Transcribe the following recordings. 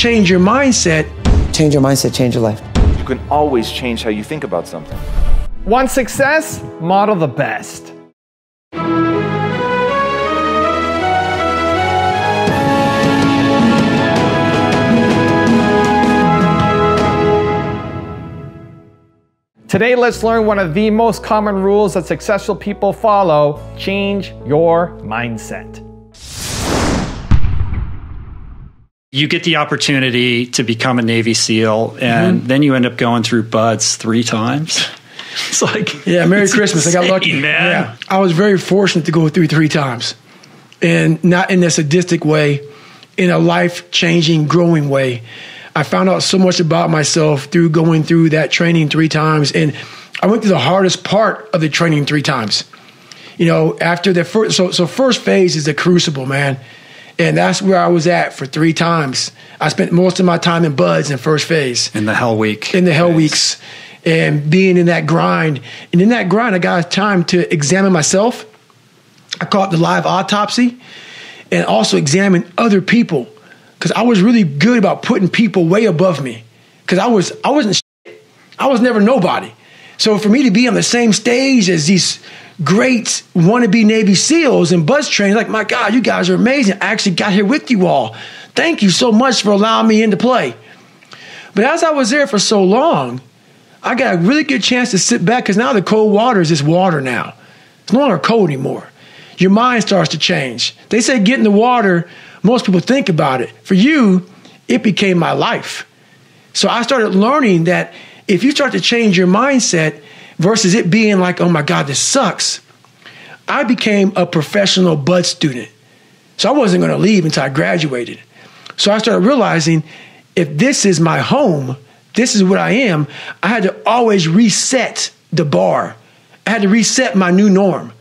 change your mindset, change your mindset, change your life. You can always change how you think about something. Want success? Model the best. Today, let's learn one of the most common rules that successful people follow. Change your mindset. You get the opportunity to become a Navy SEAL, and then you end up going through BUD/S 3 times. It's like, yeah, Merry Christmas. Insane, I got lucky, man. Yeah, I was very fortunate to go through 3 times, and not in a sadistic way, in a life-changing, growing way. I found out so much about myself through going through that training 3 times, and I went through the hardest part of the training 3 times. You know, after the first, so first phase is the crucible, man, and that's where I was at for 3 times. I spent most of my time in BUD/S in first phase. In the hell week. In the hell weeks, and being in that grind. And in that grind, I got time to examine myself. I call it the live autopsy, and also examine other people. Because I was really good about putting people way above me. Because I wasn't shit. I was never nobody. So for me to be on the same stage as these great wannabe Navy SEALs and BUD/S training, like, my God, you guys are amazing. I actually got here with you all. Thank you so much for allowing me into play. But as I was there for so long, I got a really good chance to sit back, because now the cold water is just water now. It's no longer cold anymore. Your mind starts to change. They say get in the water. Most people think about it. For you, it became my life. So I started learning that if you start to change your mindset versus it being like, oh my God, this sucks, I became a professional BUD/S student. So I wasn't going to leave until I graduated. So I started realizing if this is my home, this is what I am, I had to always reset the bar. I had to reset my new norm.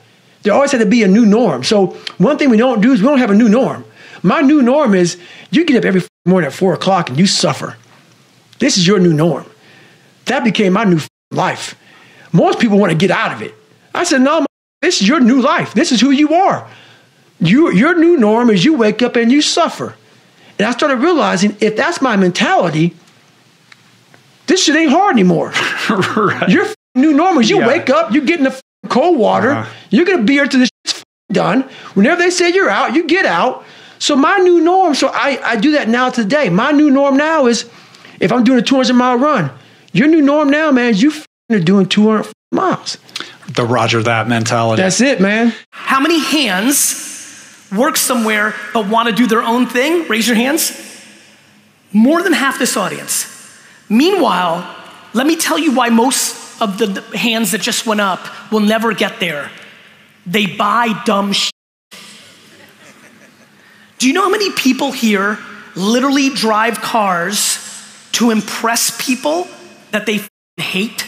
There always had to be a new norm. So one thing we don't do is we don't have a new norm. My new norm is you get up every morning at 4 o'clock and you suffer. This is your new norm. That became my new life. Most people want to get out of it. I said, no, this is your new life. This is who you are. Your new norm is you wake up and you suffer. And I started realizing if that's my mentality, this shit ain't hard anymore. Right. Your new norm is you wake up, you get in the cold water, you get a beer till this shit's done. Whenever they say you're out, you get out. So my new norm, so I do that now today. My new norm now is if I'm doing a 200-mile run, your new norm now, man, is you are doing 200 miles. The Roger that mentality. That's it, man. How many hands work somewhere but want to do their own thing? Raise your hands. More than half this audience. Meanwhile, let me tell you why most of the hands that just went up will never get there. They buy dumb shit. Do you know how many people here literally drive cars to impress people that they hate?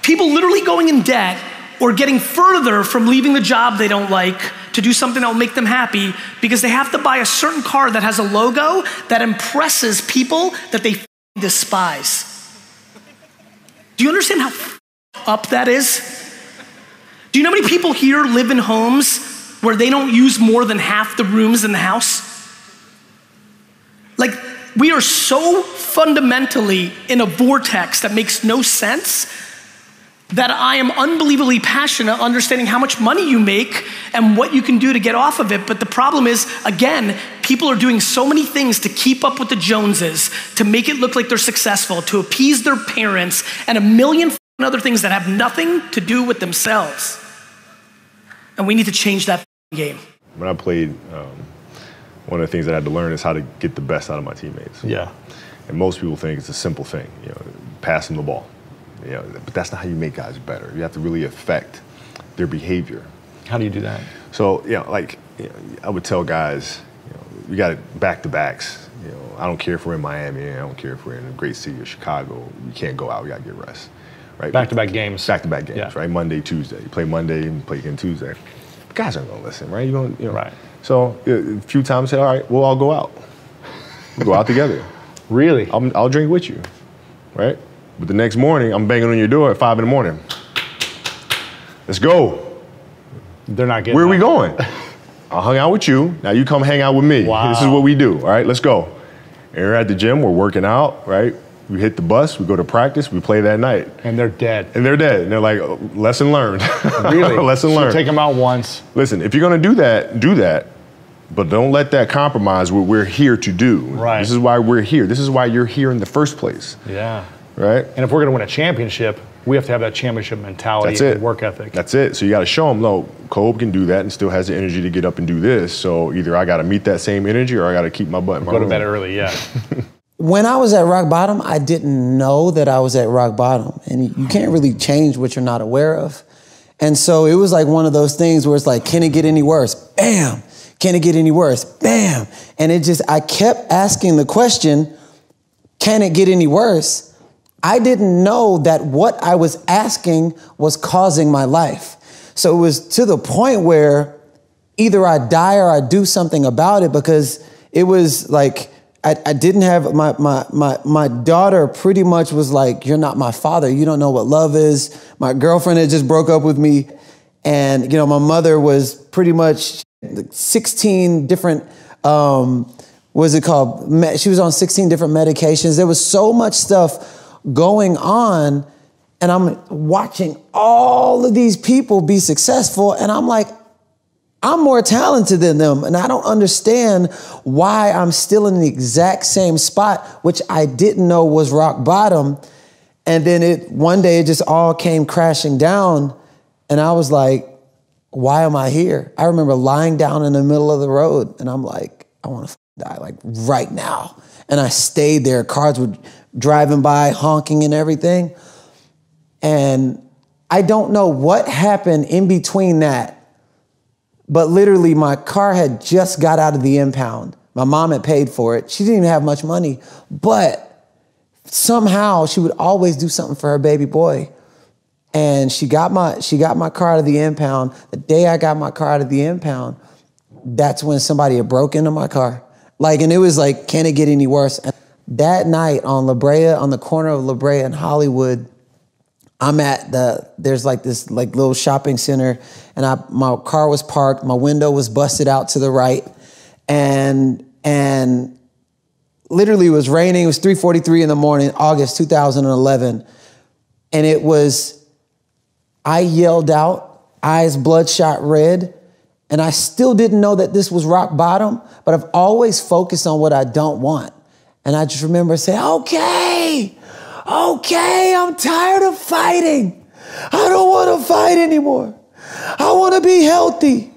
People literally going in debt or getting further from leaving the job they don't like to do something that will make them happy because they have to buy a certain car that has a logo that impresses people that they despise. Do you understand how up that is? Do you know how many people here live in homes where they don't use more than half the rooms in the house? Like, we are so fundamentally in a vortex that makes no sense that I am unbelievably passionate understanding how much money you make and what you can do to get off of it. But the problem is, again, people are doing so many things to keep up with the Joneses, to make it look like they're successful, to appease their parents, and a million other things that have nothing to do with themselves. And we need to change that game. When I played, one of the things that I had to learn is how to get the best out of my teammates. Yeah. And most people think it's a simple thing, you know, pass them the ball. You know, but that's not how you make guys better. You have to really affect their behavior. How do you do that? So, you know, like, you know, I would tell guys, you know, we got back-to-backs. You know, I don't care if we're in Miami, I don't care if we're in a great city of Chicago. We can't go out, we got to get rest. Right? Back-to-back games. Back-to-back games, Yeah. right? Monday, Tuesday. You play Monday and play again Tuesday. But guys aren't going to listen, right? You know. Right. So a few times I said, all right, we'll all go out. We'll go out together. Really? I'll drink with you, right? But the next morning, I'm banging on your door at 5 in the morning. Let's go. They're not getting Where are we going? I hung out with you. Now you come hang out with me. Wow. This is what we do. All right, let's go. And we're at the gym. We're working out, right? We hit the bus. We go to practice. We play that night. And they're dead. And they're dead. And they're like, oh, lesson learned. Really? Lesson learned. So take them out once. Listen, if you're going to do that. But don't let that compromise what we're here to do. Right. This is why we're here. This is why you're here in the first place. Yeah. Right? And if we're going to win a championship, we have to have that championship mentality and work ethic. That's it. So you got to show them, no, Kobe can do that and still has the energy to get up and do this. So either I got to meet that same energy or I got to keep my butt in my room. Go to bed early, yeah. When I was at rock bottom, I didn't know that I was at rock bottom. And you can't really change what you're not aware of. And so it was like one of those things where it's like, can it get any worse? Bam! Can it get any worse? Bam! And I kept asking the question, can it get any worse? I didn't know that what I was asking was causing my life. So it was to the point where either I die or I do something about it, because it was like, I didn't have, my daughter pretty much was like, you're not my father. You don't know what love is. My girlfriend had just broke up with me. And, my mother was pretty much 16 different, what is it called? She was on 16 different medications. There was so much stuff going on, and I'm watching all of these people be successful, and I'm like, I'm more talented than them, and I don't understand why I'm still in the exact same spot, which I didn't know was rock bottom. And then one day it just all came crashing down, and I was like, why am I here? I remember lying down in the middle of the road, and I'm like, I want to die, like right now. And I stayed there. Cars were driving by, honking and everything. And I don't know what happened in between that, but literally my car had just got out of the impound. My mom had paid for it. She didn't even have much money, but somehow she would always do something for her baby boy. And she got my car out of the impound. The day I got my car out of the impound, that's when somebody had broke into my car. And it was like, can it get any worse? And that night on La Brea, on the corner of La Brea and Hollywood, I'm at there's this little shopping center, and my car was parked, my window was busted out to the right, and literally it was raining. It was 3:43 in the morning, August 2011, and I yelled out, eyes bloodshot red, and I still didn't know that this was rock bottom, but I've always focused on what I don't want. And I just remember saying, okay, I'm tired of fighting. I don't want to fight anymore. I want to be healthy.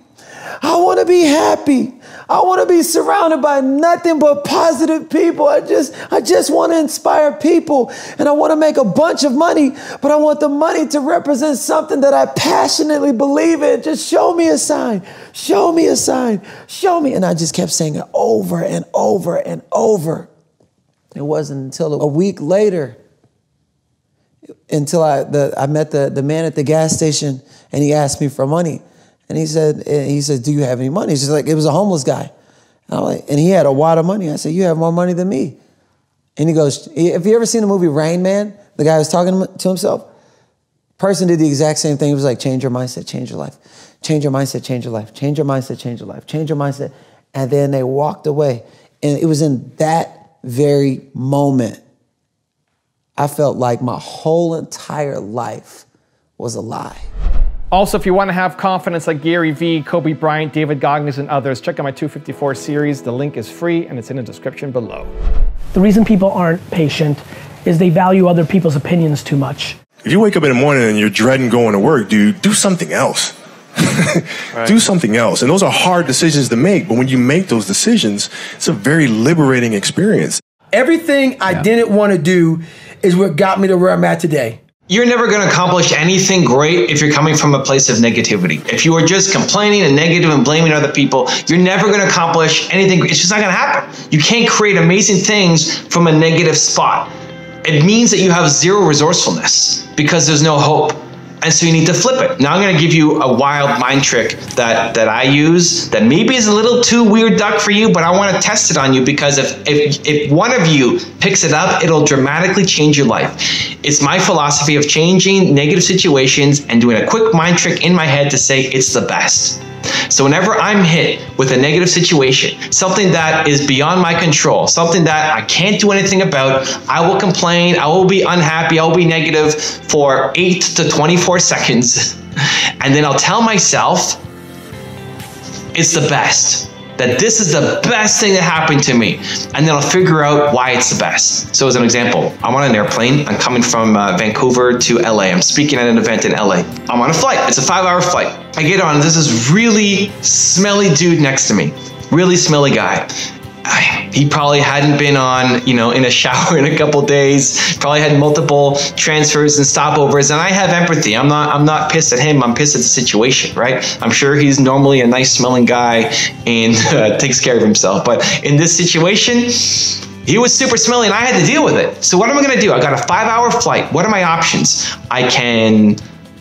I want to be happy. I want to be surrounded by nothing but positive people. I just want to inspire people, and I want to make a bunch of money, but I want the money to represent something that I passionately believe in. Just show me a sign. Show me a sign. Show me. And I just kept saying it over and over and over. It wasn't until a week later, until I met the man at the gas station, and he asked me for money. And he said, do you have any money? He's just like, it was a homeless guy. And he had a wad of money. I said, you have more money than me. And he goes, have you ever seen the movie Rain Man? The guy was talking to himself. Person did the exact same thing. He was like, change your mindset, change your life. Change your mindset, change your life. Change your mindset, change your life. Change your mindset. And then they walked away. And it was in that very moment I felt like my whole entire life was a lie. Also, if you want to have confidence like Gary Vee, Kobe Bryant, David Goggins, and others, check out my 254 series. The link is free and it's in the description below. The reason people aren't patient is they value other people's opinions too much. If you wake up in the morning and you're dreading going to work, dude, do something else. Right. Do something else. And those are hard decisions to make. But when you make those decisions, it's a very liberating experience. Everything I didn't want to do is what got me to where I'm at today. You're never going to accomplish anything great if you're coming from a place of negativity. If you are just complaining and negative and blaming other people, you're never going to accomplish anything. It's just not going to happen. You can't create amazing things from a negative spot. It means that you have zero resourcefulness because there's no hope. And so you need to flip it. Now I'm going to give you a wild mind trick that I use that maybe is a little too weird duck for you, but I want to test it on you because if one of you picks it up, it'll dramatically change your life. It's my philosophy of changing negative situations and doing a quick mind trick in my head to say it's the best. So whenever I'm hit with a negative situation, something that is beyond my control, something that I can't do anything about, I will complain, I will be unhappy, I will be negative for 8 to 24 seconds. And then I'll tell myself, it's the best. That this is the best thing that happened to me. And then I'll figure out why it's the best. So as an example, I'm on an airplane. I'm coming from Vancouver to LA. I'm speaking at an event in LA. I'm on a flight. It's a 5-hour flight. I get on, there's this really smelly dude next to me. Really smelly guy. He probably hadn't been on, in a shower in a couple days, probably had multiple transfers and stopovers, and I have empathy. I'm not pissed at him, I'm pissed at the situation, right? I'm sure he's normally a nice smelling guy and takes care of himself, but in this situation, he was super smelly and I had to deal with it. So what am I gonna do? I got a 5-hour flight. What are my options? I can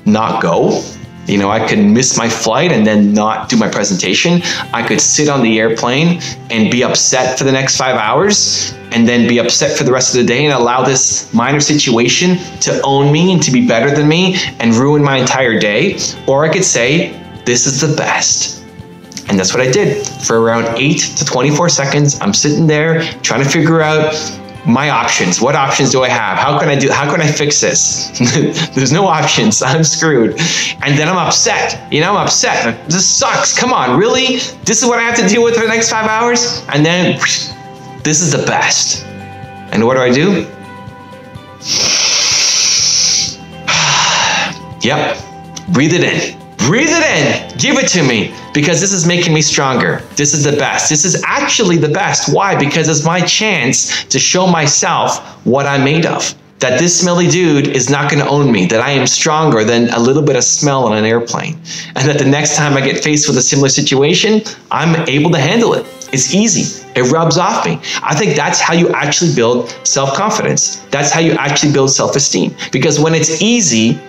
not go. I could miss my flight and then not do my presentation. I could sit on the airplane and be upset for the next 5 hours and then be upset for the rest of the day and allow this minor situation to own me and to be better than me and ruin my entire day. Or I could say, this is the best. And that's what I did. For around 8 to 24 seconds, I'm sitting there trying to figure out my options. What options do I have? How can I fix this? There's no options. I'm screwed. And then I'm upset. I'm upset. This sucks. Come on, really? This is what I have to deal with for the next 5 hours? And then this is the best. And what do? Yep. Breathe it in. Breathe it in. Give it to me. Because this is making me stronger. This is the best. This is actually the best. Why? Because it's my chance to show myself what I'm made of. That this smelly dude is not going to own me. That I am stronger than a little bit of smell on an airplane. And that the next time I get faced with a similar situation, I'm able to handle it. It's easy. It rubs off me. I think that's how you actually build self-confidence. That's how you actually build self-esteem. Because when it's easy,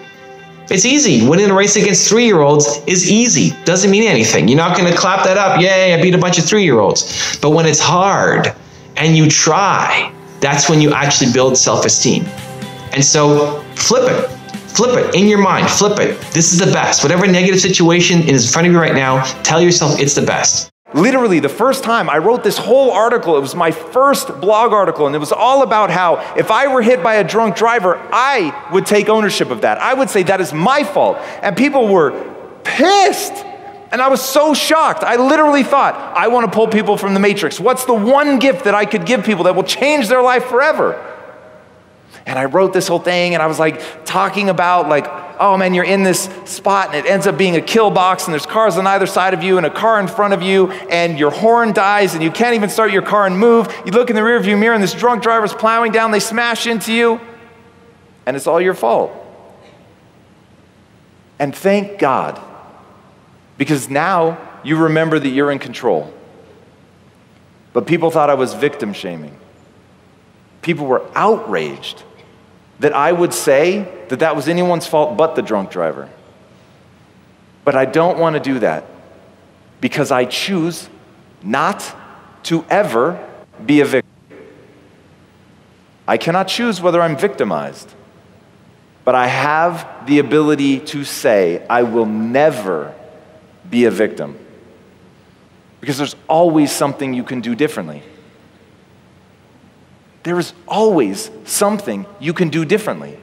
it's easy. Winning a race against 3-year-olds is easy. Doesn't mean anything. You're not going to clap that up. Yay, I beat a bunch of 3-year-olds. But when it's hard and you try, that's when you actually build self-esteem. And so flip it. Flip it in your mind. Flip it. This is the best. Whatever negative situation is in front of you right now, tell yourself it's the best. Literally, the first time I wrote this whole article, it was my first blog article, and it was all about how if I were hit by a drunk driver, I would take ownership of that. I would say that is my fault. And people were pissed. And I was so shocked. I literally thought, I want to pull people from the matrix. What's the one gift that I could give people that will change their life forever? And I wrote this whole thing, and I was like talking about oh man, you're in this spot and it ends up being a kill box and there's cars on either side of you and a car in front of you and your horn dies and you can't even start your car and move. You look in the rearview mirror and this drunk driver's plowing down, they smash into you and it's all your fault. And thank God, because now you remember that you're in control. But people thought I was victim shaming. People were outraged that I would say that that was anyone's fault but the drunk driver. But I don't want to do that because I choose not to ever be a victim. I cannot choose whether I'm victimized, but I have the ability to say I will never be a victim because there's always something you can do differently. There is always something you can do differently.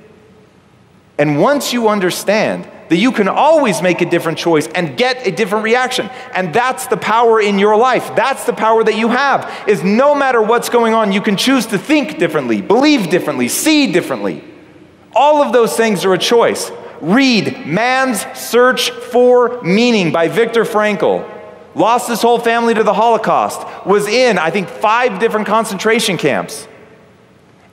And once you understand that you can always make a different choice and get a different reaction, and that's the power in your life, that's the power that you have, is no matter what's going on, you can choose to think differently, believe differently, see differently. All of those things are a choice. Read Man's Search for Meaning by Viktor Frankl. Lost his whole family to the Holocaust, was in, I think, 5 different concentration camps.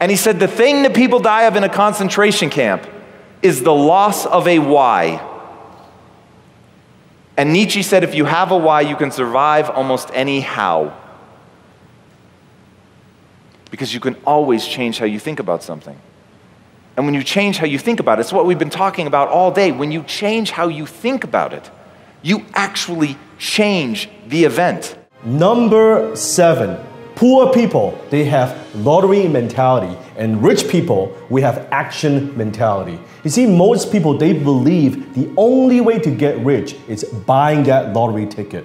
And he said the thing that people die of in a concentration camp is the loss of a why. And Nietzsche said if you have a why, you can survive almost any how. Because you can always change how you think about something. And when you change how you think about it, it's what we've been talking about all day. When you change how you think about it, you actually change the event. Number 7. Poor people, they have lottery mentality, and rich people, we have action mentality. You see, most people, they believe the only way to get rich is buying that lottery ticket.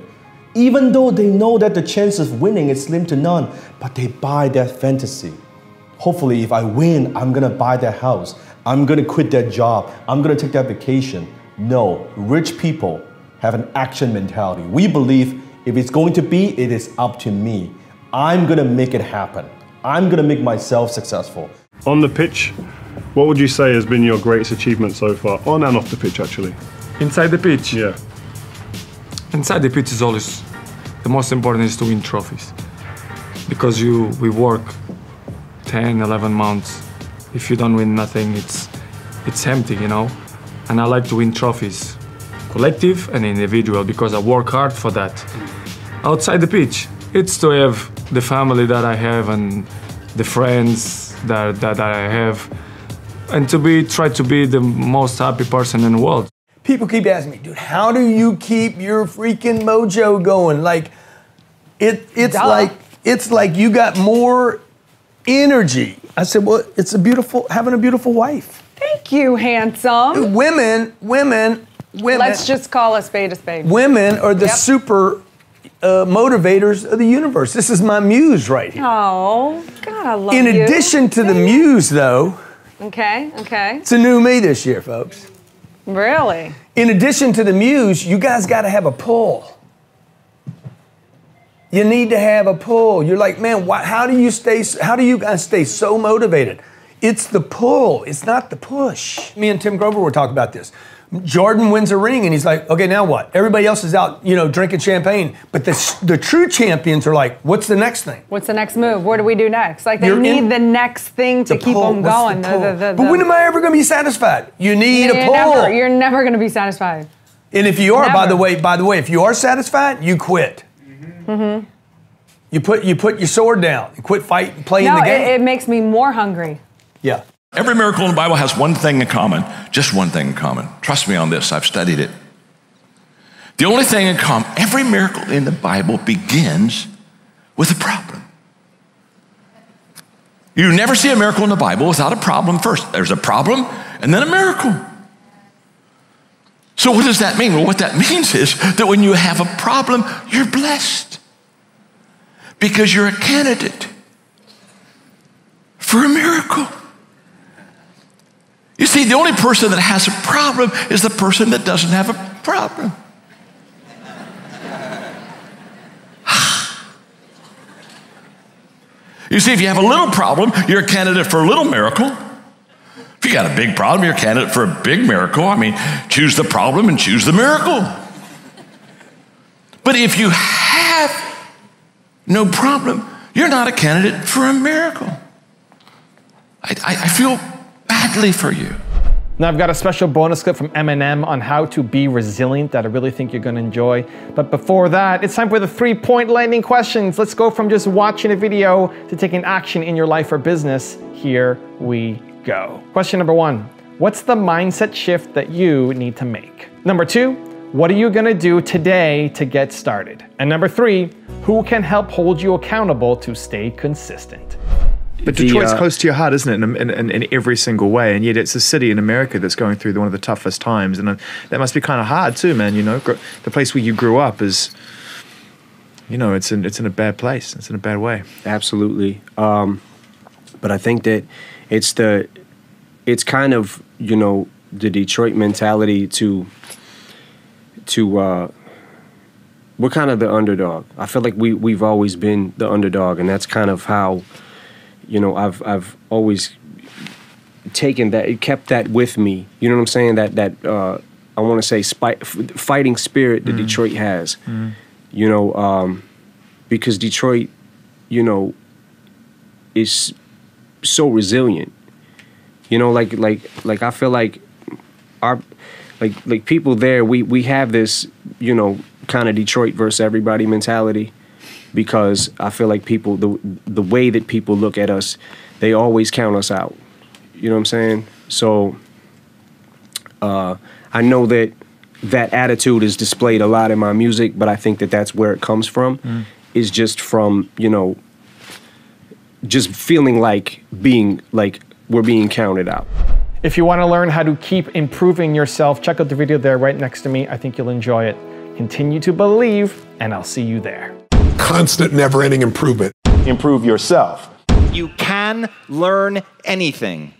Even though they know that the chance of winning is slim to none, but they buy that fantasy. Hopefully, if I win, I'm gonna buy that house. I'm gonna quit that job. I'm gonna take that vacation. No, rich people have an action mentality. We believe if it's going to be, it is up to me. I'm gonna make it happen. I'm gonna make myself successful. On the pitch, what would you say has been your greatest achievement so far? On and off the pitch, actually. Inside the pitch? Yeah. Inside the pitch is always, the most important is to win trophies. Because we work 10, 11 months. If you don't win nothing, it's empty, you know? And I like to win trophies, collective and individual, because I work hard for that. Outside the pitch, it's to have the family that I have and the friends that I have, and try to be the most happy person in the world. People keep asking me, dude, how do you keep your freaking mojo going? Like, it's like you got more energy. I said, well, it's having a beautiful wife. Thank you, handsome. Women. Let's just call a spade a spade. Women are the super motivators of the universe. This is my muse right here. Oh, God, I love you. In addition to the muse, though, okay. It's a new me this year, folks. Really? In addition to the muse, you guys got to have a pull. You need to have a pull. You're like, man, how do you guys stay so motivated? It's the pull. It's not the push. Me and Tim Grover were talking about this. Jordan wins a ring and he's like, okay, now what? Everybody else is out, drinking champagne. But the true champions are like, what's the next thing? What's the next move? What do we do next? Like they need the next thing to keep them going. But when am I ever going to be satisfied? You need a pull. You're never going to be satisfied. And if you are, by the way, if you are satisfied, you quit. Mm-hmm. You put your sword down and quit fighting, playing the game. It makes me more hungry. Yeah. Every miracle in the Bible has one thing in common, just one thing in common. Trust me on this, I've studied it. The only thing in common, every miracle in the Bible begins with a problem. You never see a miracle in the Bible without a problem first. There's a problem and then a miracle. So what does that mean? Well, what that means is that when you have a problem, you're blessed because you're a candidate for a miracle. You see, the only person that has a problem is the person that doesn't have a problem. You see, if you have a little problem, you're a candidate for a little miracle. If you got a big problem, you're a candidate for a big miracle. I mean, choose the problem and choose the miracle. But if you have no problem, you're not a candidate for a miracle. I feel badly for you. Now I've got a special bonus clip from Eminem on how to be resilient that I really think you're gonna enjoy. But before that, it's time for the 3-point landing questions. Let's go from just watching a video to taking action in your life or business. Here we go. Question number 1, what's the mindset shift that you need to make? Number 2, what are you gonna do today to get started? And number 3, who can help hold you accountable to stay consistent? But Detroit's close to your heart, isn't it, in every single way? And yet it's a city in America that's going through one of the toughest times. And that must be kind of hard too, man, The place where you grew up is, it's in a bad place. It's in a bad way. Absolutely. But I think that it's kind of, the Detroit mentality to we're kind of the underdog. I feel like we've always been the underdog, and that's kind of how, I've always taken that, kept that with me. You know what I'm saying? That I want to say fighting spirit that Detroit has. Because Detroit, is so resilient. Like I feel like our like people there, we have this, kind of Detroit versus everybody mentality. Because I feel like people, the way that people look at us, they always count us out. You know what I'm saying? So I know that attitude is displayed a lot in my music, but I think that that's where it comes from, is just from, just feeling like we're being counted out. If you want to learn how to keep improving yourself, check out the video there right next to me. I think you'll enjoy it. Continue to believe, and I'll see you there. Constant, never-ending improvement. Improve yourself. You can learn anything.